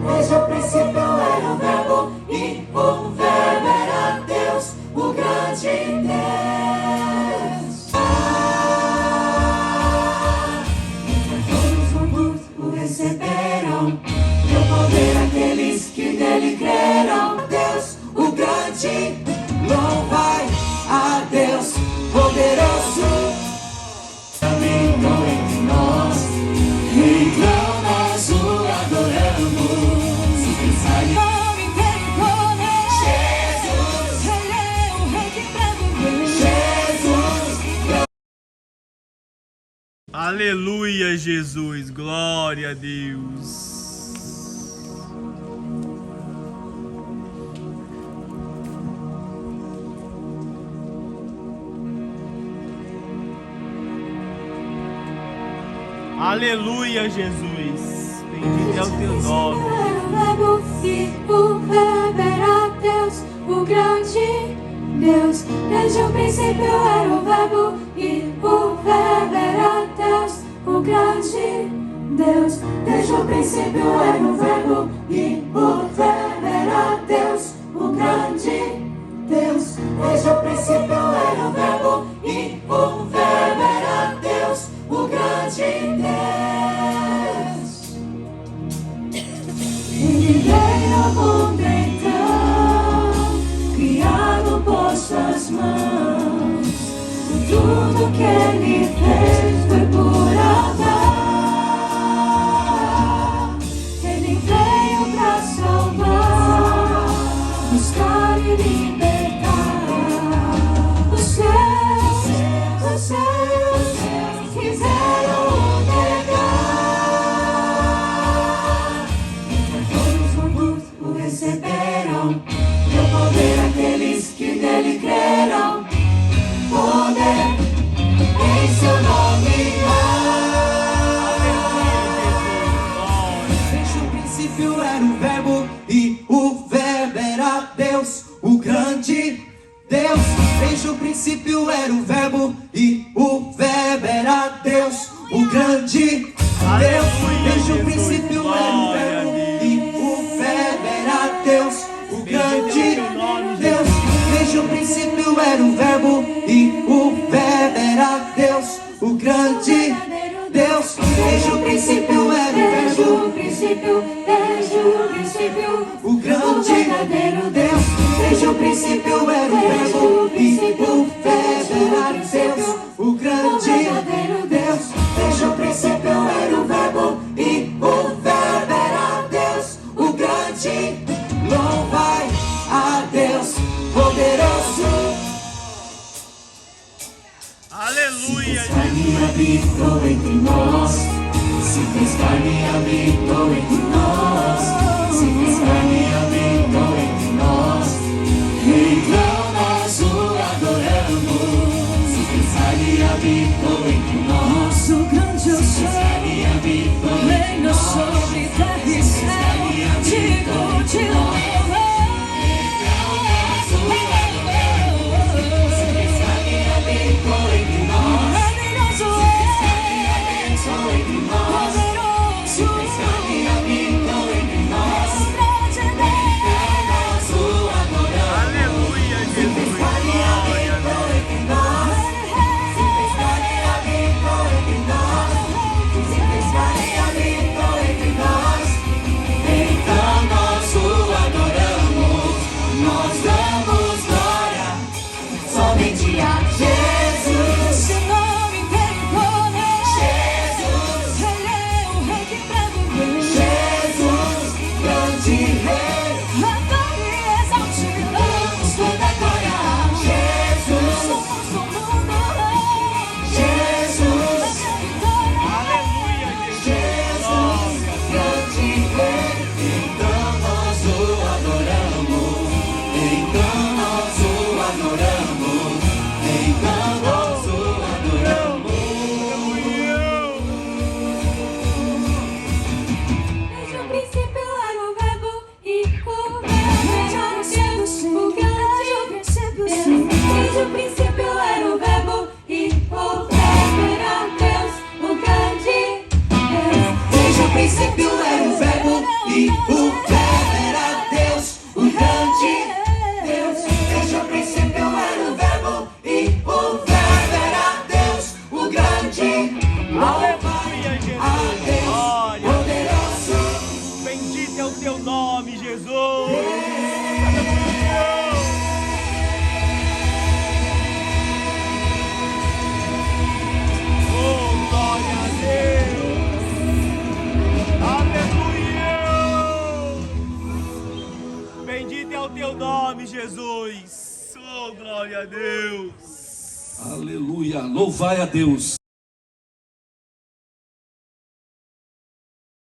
Desde o princípio era o verbo, e o verbo era Deus, o grande Deus. Todos o receberam, deu poder àqueles que nele creram. Deus, o grande, louvai a Deus poderoso. Habitou entre nós, então nós o adoramos. Nome dele poder. Jesus, Ele é o rei que prevalece. Jesus. Aleluia, Jesus. Glória a Deus. Aleluia, Jesus. Bendito é o teu nome. Verbo, e o verbo era Deus, o grande Deus. Desde o princípio era o verbo, e o verbo era Deus, o grande Deus. Desde o princípio era o verbo, e o verbo era Deus, o grande Deus. Desde o princípio era o verbo, e o verbo era Deus, o grande Deus. Ele veio ao mundo então, criado por suas mãos. E tudo que ele fez foi por amar. Ele veio pra salvar, buscar e libertar. Os céus quiseram o negar. Todos o receberam, deu poder àqueles que nele creram. Poder em seu nome há. Desde o princípio era o verbo, e o verbo era Deus, o grande Deus. Desde o princípio era o verbo, e o verbo era Deus, o grande Deus. Desde o princípio era o verbo, e o verbo era Deus, o grande Deus. Desde o princípio era o verbo, e o verbo era Deus, o grande Deus. Desde o princípio era o Desde verbo, o princípio, o grande verdadeiro Deus. Desde o princípio era o verbo, e o verbo era Deus, o grande Deus. Desde o princípio era o verbo, e o verbo era Deus, o grande. Louvai a Deus poderoso. Aleluia, Jesus. Carne habitou entre nós, se fez carne e habitou entre nós, se fez carne e habitou entre nós, então nós o adoramos. Se fez carne e habitou entre nós, o grande eu se fez carne e habitou sou, entre reino nós, sobre terra e céu, digo de novo. se fez carne e habitou entre nós, Maravilhoso se fez carne e habitou entre nós, se poderoso, fez carne e habitou Bendito é o teu nome, Jesus. Oh, glória a Deus. Aleluia. Louvai a Deus.